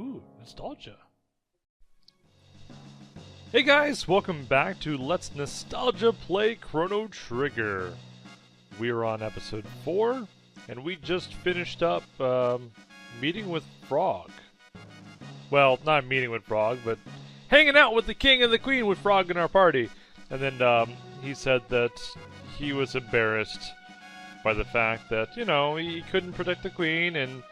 Ooh, nostalgia. Hey guys, welcome back to Let's Nostalgia Play Chrono Trigger. We are on episode 4, and we just finished up meeting with Frog. Well, not meeting with Frog, but hanging out with the king and the queen with Frog in our party. And then he said that he was embarrassed by the fact that, you know, he couldn't protect the queen, and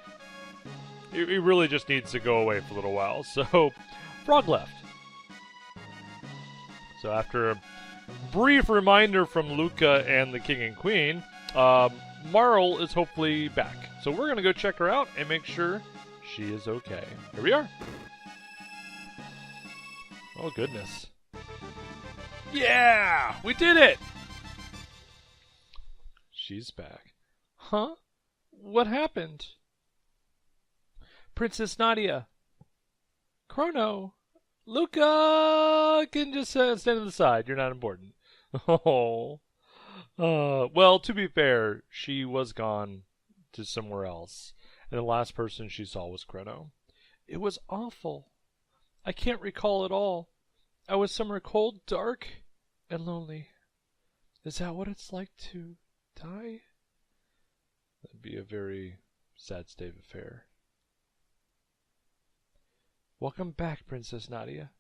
he really just needs to go away for a little while. So, Frog left. So after a brief reminder from Luca and the king and queen, Marl is hopefully back. So we're going to go check her out and make sure she is okay. Here we are. Oh, goodness. Yeah! We did it! She's back. Huh? What happened? Princess Nadia. Chrono. Luca can just stand to the side. You're not important. Oh. Well, to be fair, she was gone to somewhere else. And the last person she saw was Chrono. It was awful. I can't recall it all. I was somewhere cold, dark, and lonely. Is that what it's like to die? That'd be a very sad state of affair. Welcome back, Princess Nadia.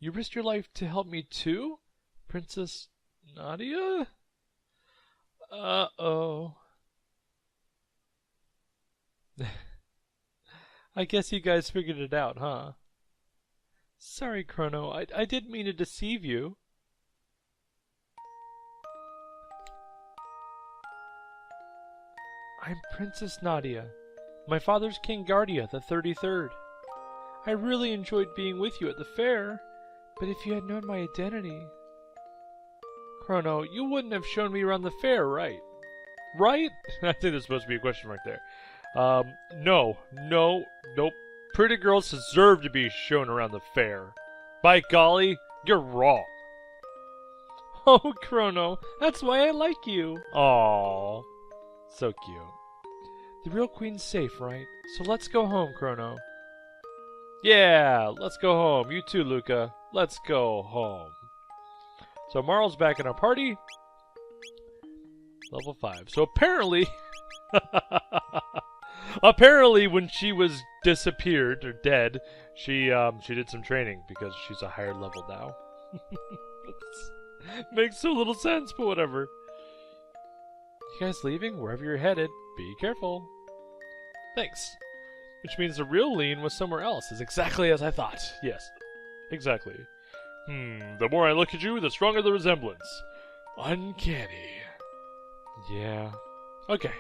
You risked your life to help me too? Princess Nadia? Uh-oh. I guess you guys figured it out, huh? Sorry, Chrono. I didn't mean to deceive you. I'm Princess Nadia. My father's King Guardia, the 33rd. I really enjoyed being with you at the fair, but if you had known my identity... Chrono, you wouldn't have shown me around the fair, right? Right? I think there's supposed to be a question mark there. No. Nope. Pretty girls deserve to be shown around the fair. By golly, you're wrong. Oh, Chrono, that's why I like you. Aww. So cute. The real queen's safe, right? So let's go home, Chrono. Yeah, let's go home. You too, Luca. Let's go home. So Marl's back in our party. Level 5. So apparently... apparently when she was disappeared, or dead, she did some training, because she's a higher level now. Makes so little sense, but whatever. You guys leaving? Wherever you're headed, be careful. Thanks. Which means the real Lean was somewhere else. Is exactly as I thought. Yes. Exactly. The more I look at you, the stronger the resemblance. Uncanny. Yeah. Okay.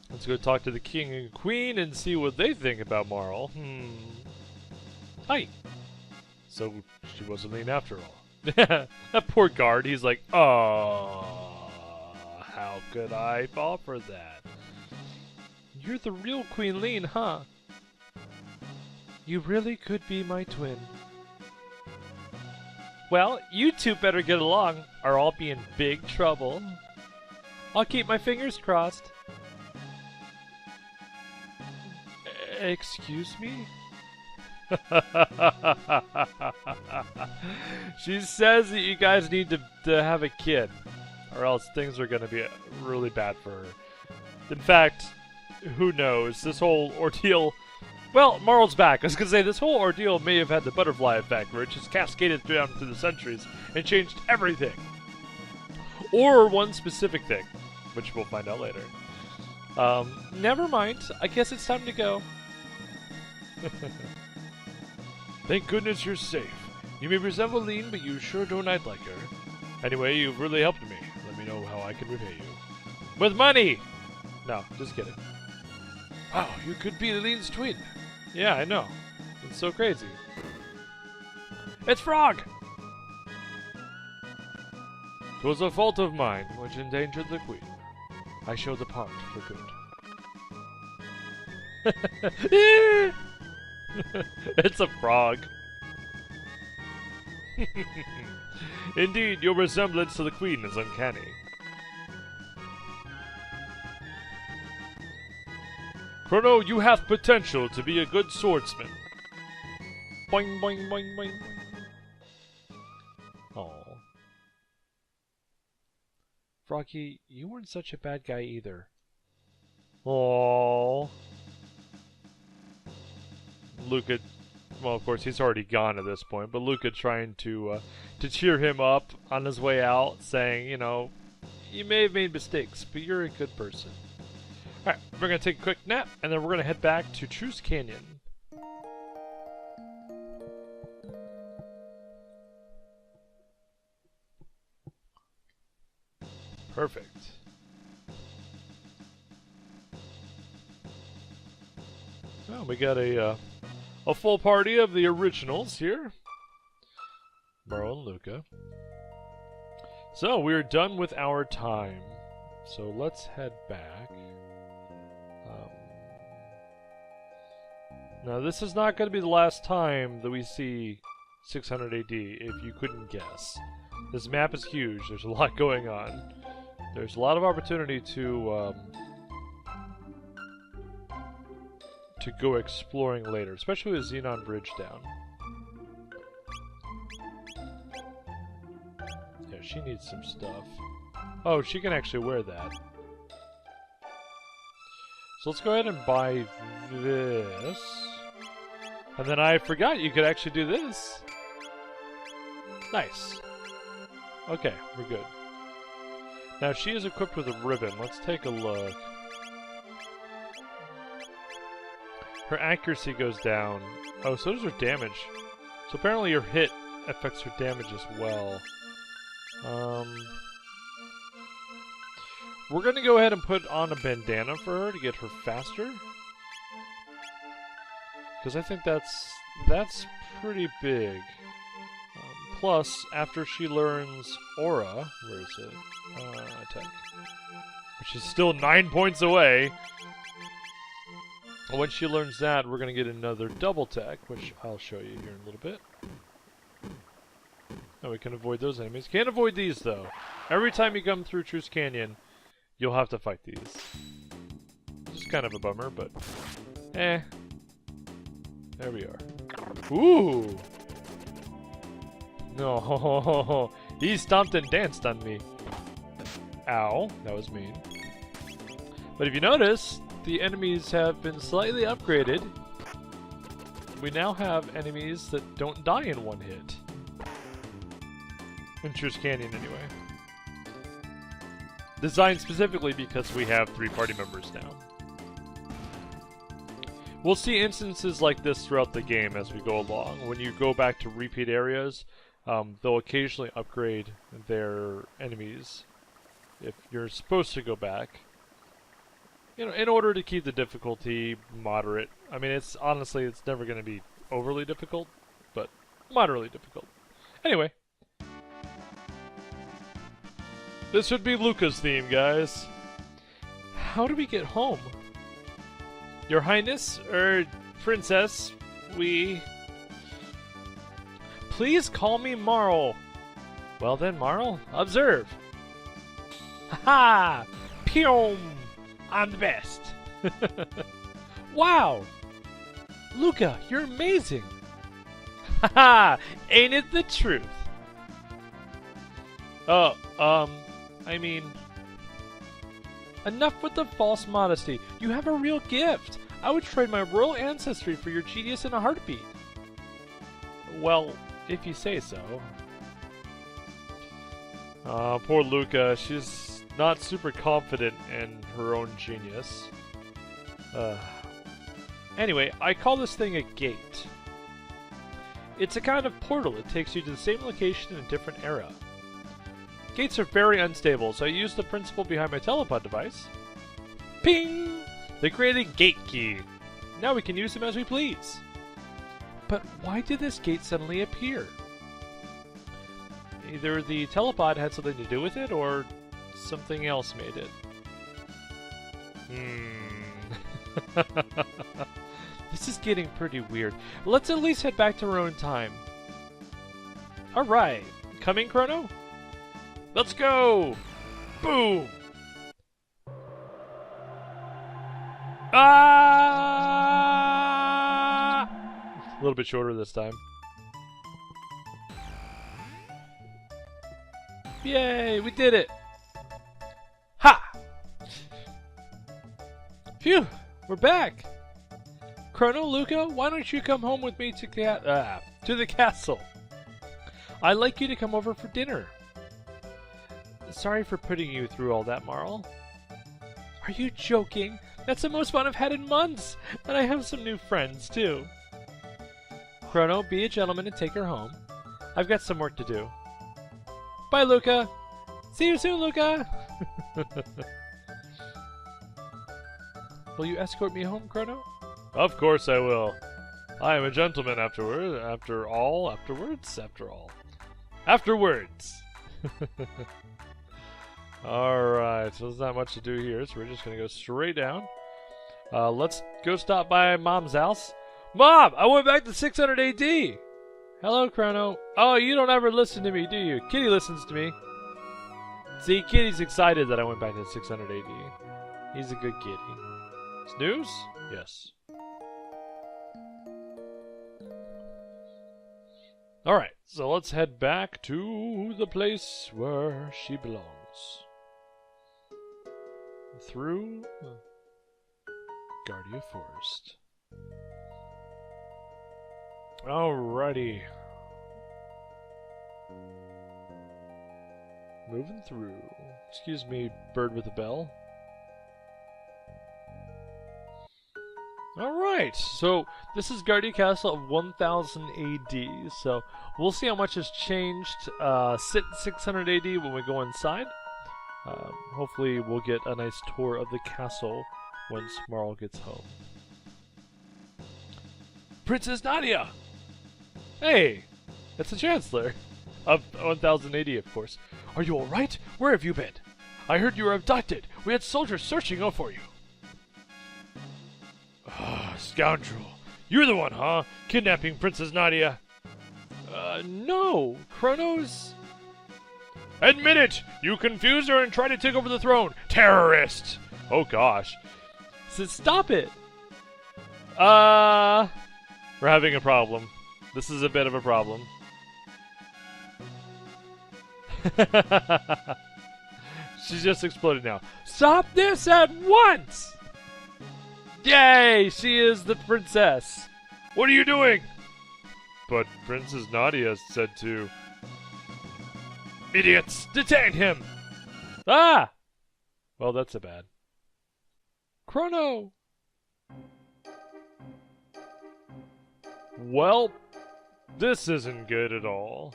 Let's go talk to the king and queen and see what they think about Marl. Hi. So, she wasn't Lean after all. That poor guard, he's like, oh, how could I fall for that? You're the real Queen Lean, huh? You really could be my twin. Well, you two better get along, or I'll be in big trouble. I'll keep my fingers crossed. Excuse me? She says that you guys need to have a kid, or else things are going to be really bad for her. In fact, who knows? This whole ordeal... Well, Marl's back. I was going to say, this whole ordeal may have had the butterfly effect, where it just cascaded down through the centuries and changed everything. Or one specific thing, which we'll find out later. Never mind. I guess it's time to go. Thank goodness you're safe. You may resemble Lean, but you sure don't act like her. Anyway, you've really helped me. Let me know how I can repay you. With money! No, just kidding. Wow, you could be Lean's twin. Yeah, I know. It's so crazy. It's Frog! 'Twas a fault of mine which endangered the queen. I shall depart for good. It's a frog. Indeed, your resemblance to the queen is uncanny. Chrono, you have potential to be a good swordsman. Boing, boing, boing, boing, boing. Aww. Froggy, you weren't such a bad guy either. Aww. Luca, well, of course, he's already gone at this point, but Luca trying to cheer him up on his way out, saying, you know, you may have made mistakes, but you're a good person. Alright, we're going to take a quick nap, and then we're going to head back to Truce Canyon. Perfect. Well, we got a full party of the originals here. Burrow and Luca. So, we're done with our time. So, let's head back. Now, this is not going to be the last time that we see 600 AD, if you couldn't guess. This map is huge. There's a lot going on. There's a lot of opportunity to go exploring later, especially with Xenon Bridge down. Yeah, she needs some stuff. Oh, she can actually wear that. So let's go ahead and buy this. And then I forgot you could actually do this. Nice. Okay, we're good. Now she is equipped with a ribbon. Let's take a look. Her accuracy goes down. Oh, so does her damage. So apparently your hit affects her damage as well. We're going to go ahead and put on a bandana for her to get her faster. Because I think that's pretty big. Plus, after she learns Aura, where is it? Attack. Which is still 9 points away. When she learns that, we're going to get another double tech, which I'll show you here in a little bit. Now we can avoid those enemies. Can't avoid these, though. Every time you come through Truce Canyon, you'll have to fight these. Which is kind of a bummer, but... eh. There we are. Ooh! No, he stomped and danced on me. Ow, that was mean. But if you notice, the enemies have been slightly upgraded. We now have enemies that don't die in one hit. In Truce Canyon, anyway. Designed specifically because we have 3 party members now. We'll see instances like this throughout the game as we go along. When you go back to repeat areas, they'll occasionally upgrade their enemies if you're supposed to go back. You know, in order to keep the difficulty moderate. I mean, it's honestly, it's never going to be overly difficult, but moderately difficult. Anyway. This would be Luca's theme, guys. How do we get home? Your Highness, Princess, Please call me Marl. Well then, Marl, observe. Ha-ha! Pyom! I'm the best. Wow! Luca, you're amazing. Ha-ha! Ain't it the truth? I mean... Enough with the false modesty. You have a real gift. I would trade my royal ancestry for your genius in a heartbeat. Well, if you say so. Poor Luca. She's not super confident in her own genius. Anyway, I call this thing a gate. It's a kind of portal that takes you to the same location in a different era. Gates are very unstable, so I use the principle behind my telepod device. Ping! They created a gate key. Now we can use them as we please. But why did this gate suddenly appear? Either the telepod had something to do with it, or something else made it. This is getting pretty weird. Let's at least head back to our own time. Alright. Coming, Chrono? Let's go! Boom! Ah! A little bit shorter this time. Yay, we did it! Ha! Phew, we're back! Chrono, Luca, why don't you come home with me to the castle? I'd like you to come over for dinner. Sorry for putting you through all that, Marl. Are you joking? That's the most fun I've had in months! And I have some new friends, too. Chrono, be a gentleman and take her home. I've got some work to do. Bye, Luca! See you soon, Luca! Will you escort me home, Chrono? Of course I will. I am a gentleman afterwards. Alright, so there's not much to do here, so we're just gonna go straight down. Let's go stop by Mom's house. Mom! I went back to 600 AD! Hello, Chrono. Oh, you don't ever listen to me, do you? Kitty listens to me. See, Kitty's excited that I went back to 600 AD. He's a good kitty. Snooze? Yes. Alright, so let's head back to the place where she belongs. Through Guardia Forest. Alrighty. Moving through. Excuse me, bird with a bell. Alright, so this is Guardia Castle of 1000 AD, so we'll see how much has changed 600 AD when we go inside. Hopefully we'll get a nice tour of the castle once Marl gets home. Princess Nadia! Hey! That's the Chancellor! Of 1000 AD, of course. Are you alright? Where have you been? I heard you were abducted. We had soldiers searching out for you. Scoundrel. You're the one, huh? Kidnapping Princess Nadia. No. Chrono's... Admit it! You confused her and tried to take over the throne. Terrorist! Oh gosh. So stop it. We're having a problem. This is a bit of a problem. She's just exploded now. Stop this at once! Yay! She is the princess. What are you doing? But Princess Nadia said to... Idiots! Detain him! Ah! Well, that's a bad. Chrono! Well, this isn't good at all.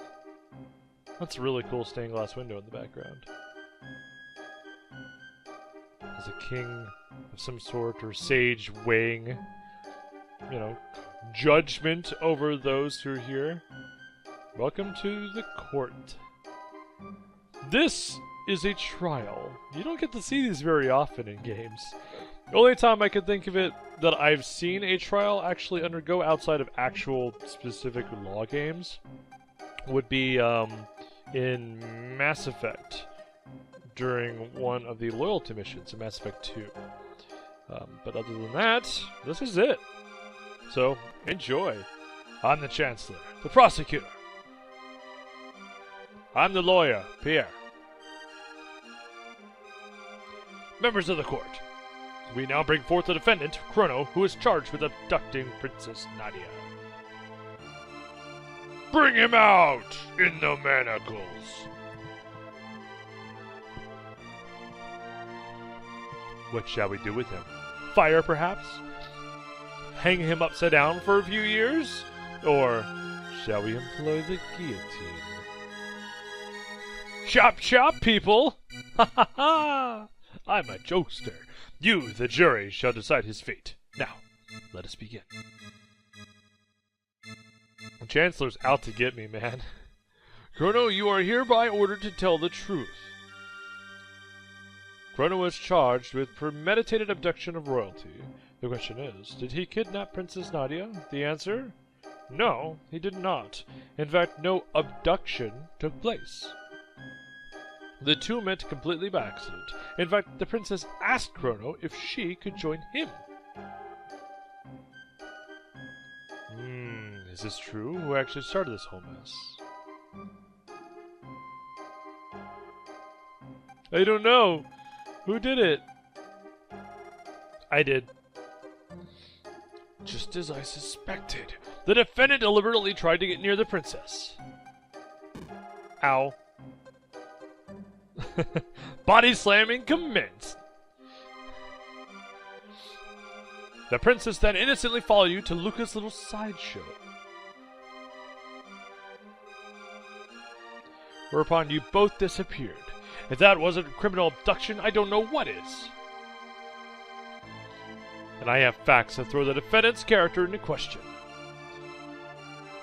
That's a really cool stained glass window in the background. There's a king of some sort, or sage weighing, you know, judgment over those who are here. Welcome to the court. This is a trial. You don't get to see these very often in games. The only time I can think of it that I've seen a trial actually undergo outside of actual specific law games would be in Mass Effect during one of the loyalty missions in Mass Effect 2. But other than that, this is it. So, enjoy. I'm the Chancellor, the Prosecutor. I'm the lawyer, Pierre. Members of the court, we now bring forth the defendant, Chrono, who is charged with abducting Princess Nadia. Bring him out in the manacles. What shall we do with him? Fire, perhaps? Hang him upside down for a few years? Or shall we employ the guillotine? Chop chop, people! Ha ha ha! I'm a jokester. You, the jury, shall decide his fate. Now, let us begin. The Chancellor's out to get me, man. Chrono, you are hereby ordered to tell the truth. Chrono was charged with premeditated abduction of royalty. The question is, did he kidnap Princess Nadia? The answer? No, he did not. In fact, no abduction took place. The two met completely by accident. In fact, the princess asked Chrono if she could join him. Is this true? Who actually started this whole mess? I don't know. Who did it? I did. Just as I suspected. The defendant deliberately tried to get near the princess. Ow. Body slamming commenced. The princess then innocently followed you to Luca's little sideshow. Whereupon you both disappeared. If that wasn't criminal abduction, I don't know what is. And I have facts that throw the defendant's character into question.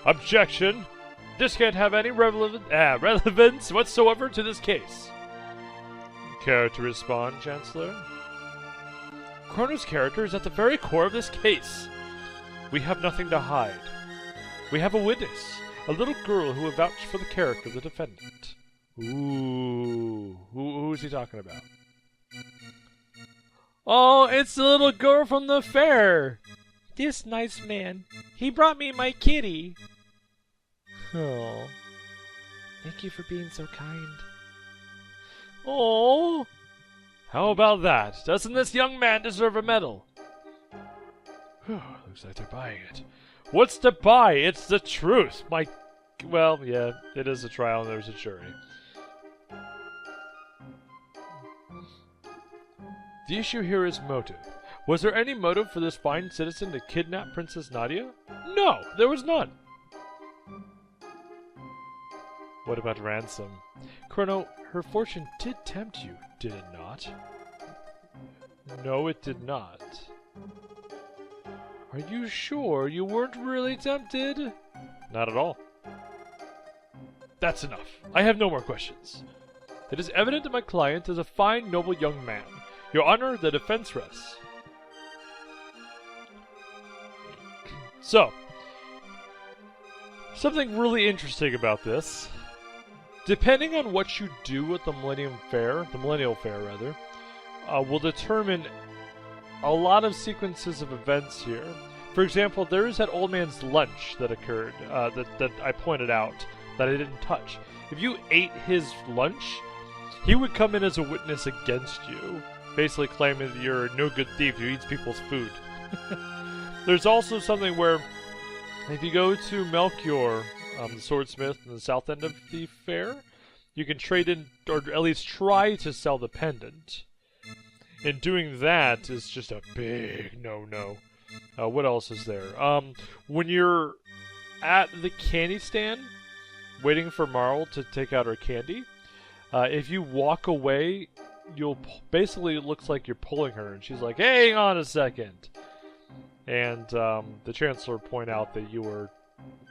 Objection! This can't have any relevance whatsoever to this case. Care to respond, Chancellor? Chrono's character is at the very core of this case. We have nothing to hide. We have a witness, a little girl who will vouch for the character of the defendant. Ooh, who is he talking about? Oh, it's the little girl from the fair. This nice man, he brought me my kitty. Oh, thank you for being so kind. Oh, how about that? Doesn't this young man deserve a medal? Looks like they're buying it. What's to buy? It's the truth. Well, yeah, it is a trial and there's a jury. The issue here is motive. Was there any motive for this fine citizen to kidnap Princess Nadia? No, there was none. What about ransom? Chrono, her fortune did tempt you, did it not? No, it did not. Are you sure you weren't really tempted? Not at all. That's enough. I have no more questions. It is evident that my client is a fine, noble young man. Your Honor, the defense rests. So, something really interesting about this. Depending on what you do at the Millennial Fair, will determine a lot of sequences of events here. For example, there is that old man's lunch that occurred, that I pointed out, that I didn't touch. If you ate his lunch, he would come in as a witness against you, basically claiming that you're a no-good thief who eats people's food. There's also something where, if you go to Melchior, the swordsmith in the south end of the fair, you can trade in, or at least try to sell the pendant. And doing that is just a big no-no. What else is there? When you're at the candy stand, waiting for Marl to take out her candy, if you walk away, basically it looks like you're pulling her, and she's like, "Hey, hang on a second." And the Chancellor point out that you were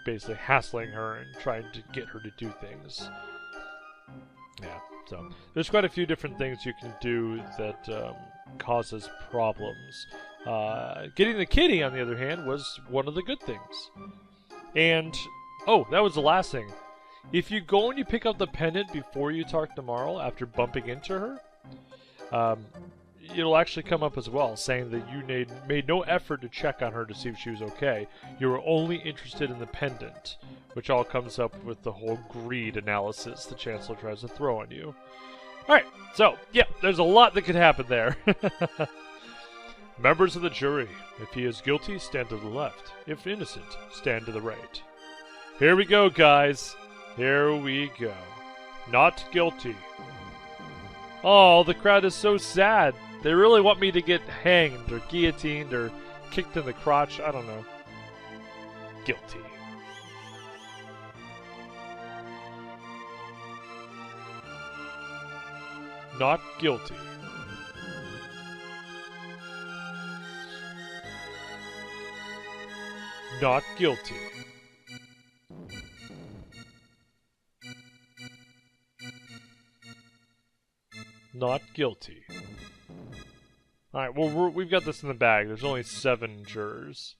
basically hassling her and trying to get her to do things. Yeah, so there's quite a few different things you can do that causes problems. Getting the kitty, on the other hand, was one of the good things. And, oh, that was the last thing. If you go and you pick up the pendant before you talk to Marl after bumping into her, it'll actually come up as well, saying that you made no effort to check on her to see if she was okay. You were only interested in the pendant, which all comes up with the whole greed analysis the Chancellor tries to throw on you. Alright, so, yeah, there's a lot that could happen there. Members of the jury, if he is guilty, stand to the left. If innocent, stand to the right. Here we go, guys. Here we go. Not guilty. Oh, the crowd is so sad. They really want me to get hanged or guillotined or kicked in the crotch. I don't know. Guilty. Not guilty. Not guilty. Not guilty. Alright, well, we've got this in the bag. There's only 7 jurors.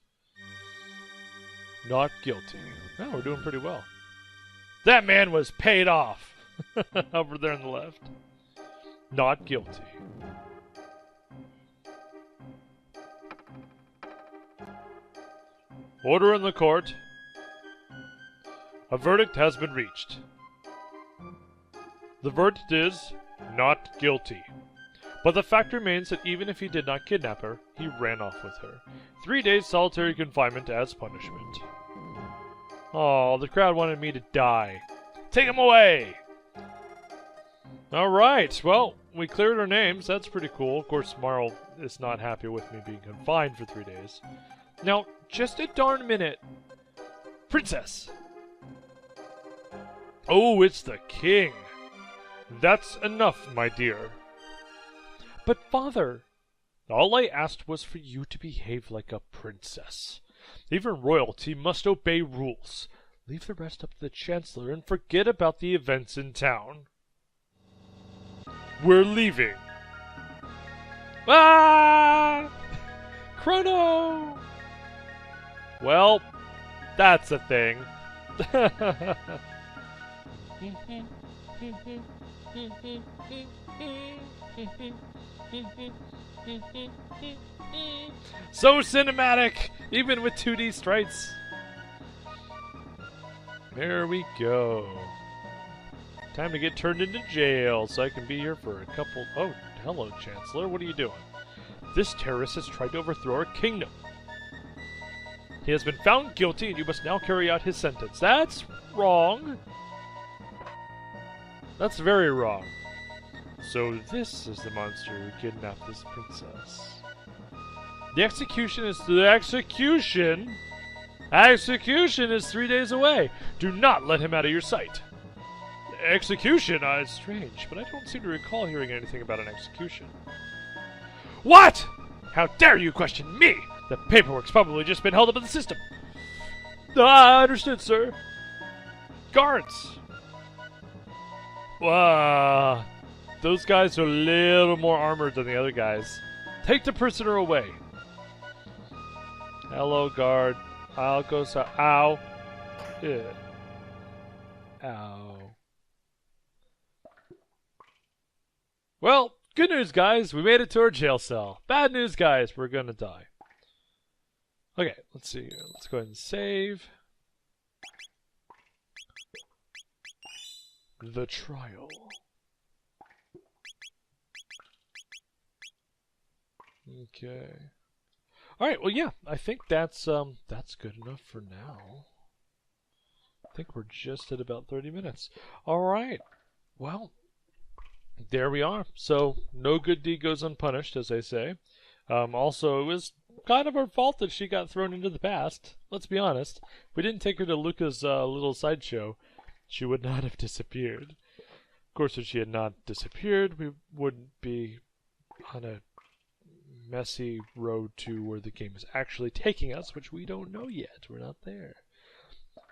Not guilty. Oh, we're doing pretty well. That man was paid off! Over there on the left. Not guilty. Order in the court. A verdict has been reached. The verdict is not guilty. But the fact remains that even if he did not kidnap her, he ran off with her. 3 days solitary confinement as punishment. Oh, the crowd wanted me to die. Take him away! Alright, well, we cleared our names. That's pretty cool. Of course, Marl is not happy with me being confined for 3 days. Now, just a darn minute. Princess! Oh, it's the king. That's enough, my dear. But, Father, all I asked was for you to behave like a princess. Even royalty must obey rules. Leave the rest up to the Chancellor and forget about the events in town. We're leaving. Ah! Chrono! Well, that's a thing. So cinematic, even with 2D sprites. There we go. Time to get turned into jail so I can be here for a couple... Oh, hello, Chancellor. What are you doing? This terrorist has tried to overthrow our kingdom. He has been found guilty and you must now carry out his sentence. That's wrong. That's very wrong. So this is the monster who kidnapped this princess. The execution is... The execution? Execution is 3 days away. Do not let him out of your sight. Execution? Is strange, but I don't seem to recall hearing anything about an execution. What? How dare you question me? The paperwork's probably just been held up in the system. Ah, understood, sir. Guards! Wow. Those guys are a little more armored than the other guys. Take the prisoner away. Hello, guard. I'll go so. Ow. Ugh. Ow. Well, good news, guys. We made it to our jail cell. Bad news, guys. We're gonna die. Okay, let's see here. Let's go ahead and save. The trial. Okay. All right. Well, yeah. I think that's good enough for now. I think we're just at about 30 minutes. All right. Well, there we are. So no good deed goes unpunished, as they say. Also, it was kind of our fault that she got thrown into the past. Let's be honest. If we didn't take her to Luca's little sideshow, she would not have disappeared. Of course, if she had not disappeared, we wouldn't be on a messy road to where the game is actually taking us, which we don't know yet. We're not there.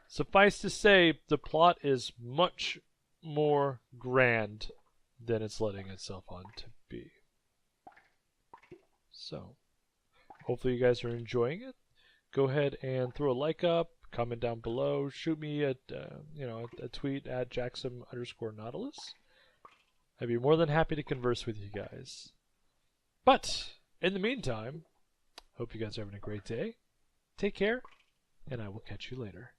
Suffice to say, the plot is much more grand than it's letting itself on to be. So, hopefully you guys are enjoying it. Go ahead and throw a like up, comment down below, shoot me a tweet at Jackson_Nautilus. I'd be more than happy to converse with you guys. But in the meantime, hope you guys are having a great day. Take care, and I will catch you later.